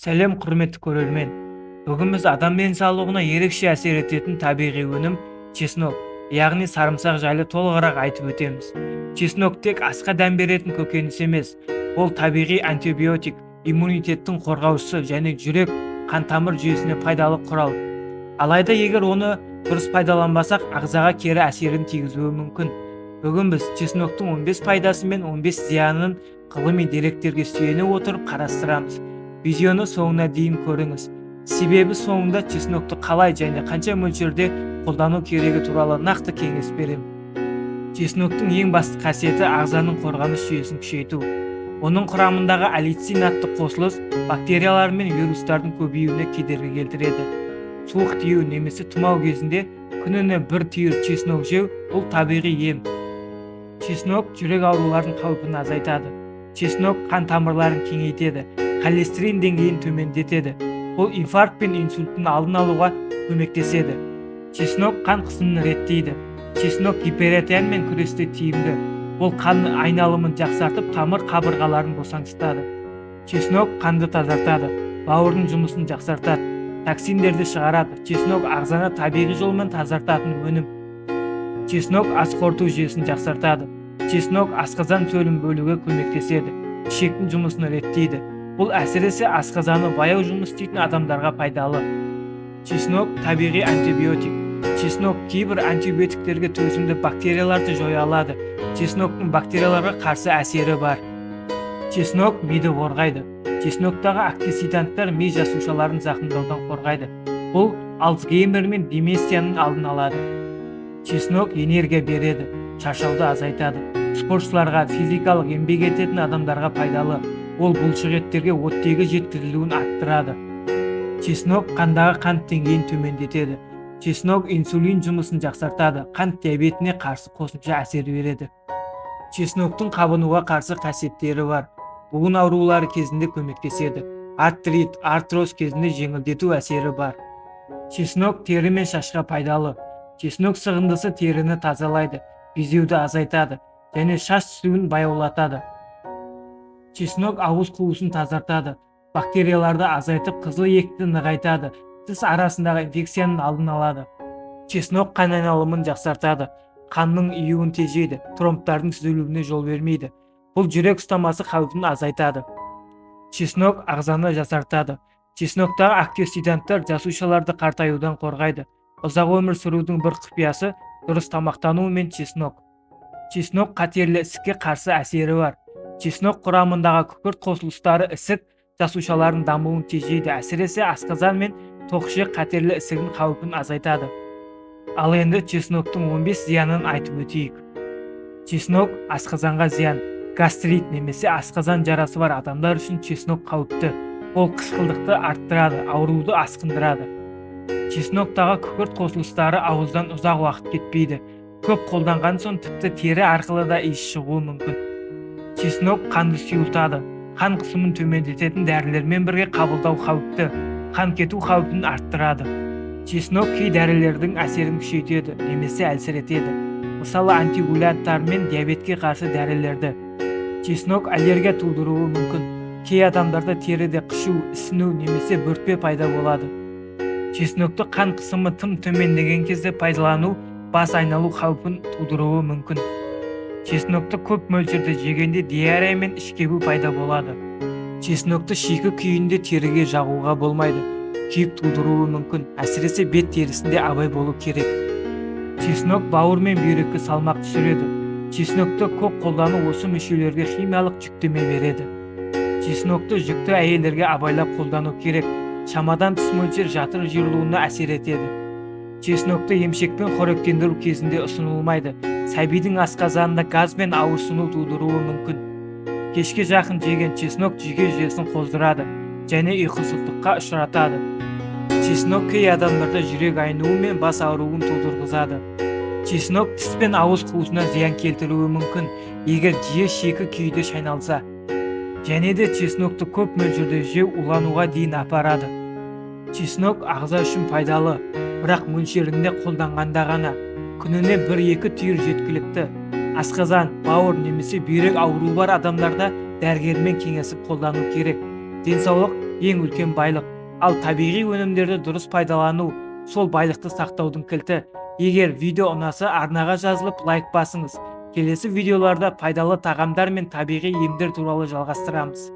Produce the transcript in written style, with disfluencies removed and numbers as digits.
Сәлем құрметті көрермен. Бүгін біз адам денсаулығына ерекше әсер ететін табиғи өнім чеснок, яғни сарымсақ жайлы толығырақ айтып өтеміз. Чеснок тек асқа дәм беретін көкөніс емес, ол табиғи антибиотик, иммунитеттің қорғаушысы және жүрек, қан тамыр жүйесіне пайдалы құрал. Алайда егер оны дұрыс пайдаланбасақ, ағзаға кері әсерін тигізуі мүмкін. Бүгін біз чесноктың 15 пайдасы мен 15 зиянын ғылыми деректерге сүйене отырып қарастырамыз. Видеоны соңына дейін көріңіз. Себебі соңында чеснокты қалай және қанша мөлшерде қолдану керегі туралы нақты кеңес беремін. Чесноктың ең басты қасиеті ағзаның қорғаныс жүйесін күшейту. Оның құрамындағы аллицин атты қосылыс бактериялар мен вирустардың көбеюіне кедергі келтіреді. Суық тию немесе тұмау кезінде күніне бір түйір чеснок жеу бұл табиғи ем. Чеснок жүрек ауруларының қаупін азайтады. Чеснок қан тамырларын кеңейтеді, холестерин деңгейін төмендетеді. Бұл инфаркт пен инсульттің алдын алуға көмектеседі. Чеснок қан қысымын реттейді. Чеснок гипертензиямен күресте тиімді. Бұл қан айналымын жақсартып, тамыр қабырғаларын босаңсытады. Чеснок қанды тазартады, бауырдың жұмысын жақсартады, токсиндерді шығарады. Чеснок ағзаны табиғи жолмен тазартатын өнім. Чеснок ас қорыту жүйесін жақсартады. Чеснок асқазан сөлін бөлуге көмектеседі, ішектің жұмысын реттейді. Бұл әсіресе асқазаны баяу жұмыс істейтін адамдарға пайдалы. Чеснок табиғи антибиотик. Чеснок кейбір антибиотиктерге төзімді бактерияларды жоя алады. Чесноктың бактерияларға қарсы әсері бар. Чеснок миды қорғайды. Чесноктағы антиоксиданттар ми жасушаларын зақымдаудан қорғайды. Бұл Альцгеймер мен деменцияның алдын алады. Чеснок энергия береді, шаршауды азайтады. Спортшыларға, физикалық еңбек ететін адамдарға пайдалы. Ол бұлшықеттерге оттегі жеткізілуін арттырады. Чеснок қандағы қант деңгейін төмендетеді. Чеснок инсулин жұмысын жақсартады, қант диабетіне қарсы қосымша әсер береді. Чесноктың қабынуға қарсы қасиеттері бар. Буын аурулары кезінде көмектеседі. Артрит, артроз кезінде жеңілдету әсері бар. Чеснок тері мен шашқа пайдалы. Чеснок сығындысы теріні тазалайды, безеуді азайтады және шаш түсуін баяулатады. Чеснок ауыз қуысын тазартады, бактерияларды азайтып, қызыл еттті нығайтады, тіс арасындағы инфекцияның алдын алады. Чеснок қан айналымын жақсартады, қанның июін тежейді, тромбтардың түзілуіне жол бермейді. Бұл жүрек ұстамасы қаупін азайтады. Чеснок ағзаны жасартады. Чесноктағы антиоксиданттар жасушаларды қартаюдан қорғайды. Ұзақ өмір сүрудің бір құпиясы дұрыс тамақтану мен чеснок. Чеснок қатерлі ісікке қарсы әсері бар. Чеснок құрамындағы күкірт қосылыстары ісік жасушаларының дамуын тежейді, әсіресе асқазан мен тоқішек қатерлі ісігінің қаупін азайтады. Ал енді чесноктың 15 зиянын айтып өтейік. Чеснок асқазанға зиян. Гастрит немесе асқазан жарасы бар адамдар үшін чеснок қауіпті. Ол қышқылдықты арттырады, ауруды асқындырады. Чесноктағы күкірт қосылыстары ауыздан ұзақ уақыт кетпейді. Көп қолданған соң тіпті тері арқылы да иіс шығуы мүмкін. Чеснок қанды сұйылтады. Қан қысымын төмендететін дәрілермен бірге қабылдау қауіпті. Қан кету қаупін арттырады. Чеснок кей дәрілердің әсерін күшейтеді немесе әлсіретеді. Мысалы антикоагулянттар мен диабетке қарсы дәрілерді. Чеснок аллергия тудыруы мүмкін. Кей адамдарда теріде қышу, ісіну немесе бөртпе пайда болады. Чеснокты қан қысымы тым төмендеген кезде пайдалану бас айналу қаупін тудыруы мүмкін. Чеснокты көп мөлшерде жегенде диарея мен ішкебу пайда болады. Чеснокты шикі күйінде теріге жағуға болмайды. Күйік тудыруы мүмкін, әсіресе бет терісінде абай болу керек. Чеснок бауыр мен бүйрекке салмақ түсіреді. Чеснокты көп қолдану осы мүшелерге химиялық жүктеме береді. Чеснокты жүкті әйелдерге абайлап қолдану керек. Шамадан тыс мөлшер жатыр жиырылуына әсер етеді. Чеснокты емшекпен қоректендіру кезінде ұсынылмайды. Сәбидің асқазанында газ бен ауырсыну тудыруы мүмкін. Кешке жақын жеген чеснок жүйке жүйесін қоздырады және ұйқысыздыққа ұшыратады. Чеснок кей адамдарда жүрек айнуы мен бас ауруын тудырғызады. Чеснок тіс пен ауыз қуысына зиян келтіруі мүмкін, егер жиі шикі күйде шайналса. Және де чеснокты көп мөлшерде жеу улануға дейін апарады. Чеснок ағза үшін пайдалы, бірақ мөлшерінде қолданғанда ғана. Күніне 1-2 түйір жеткілікті. Асқазан, бауыр немесе бүйрек ауруы бар адамдарда дәрігермен кеңесіп қолдану керек. Денсаулық ең үлкен байлық. Ал табиғи өнімдерді дұрыс пайдалану сол байлықты сақтаудың кілті. Егер видео ұнаса, арнаға жазылып лайк басыңыз. Келесі видеоларда пайдалы тағамдар мен табиғи емдер туралы жалғастырамыз.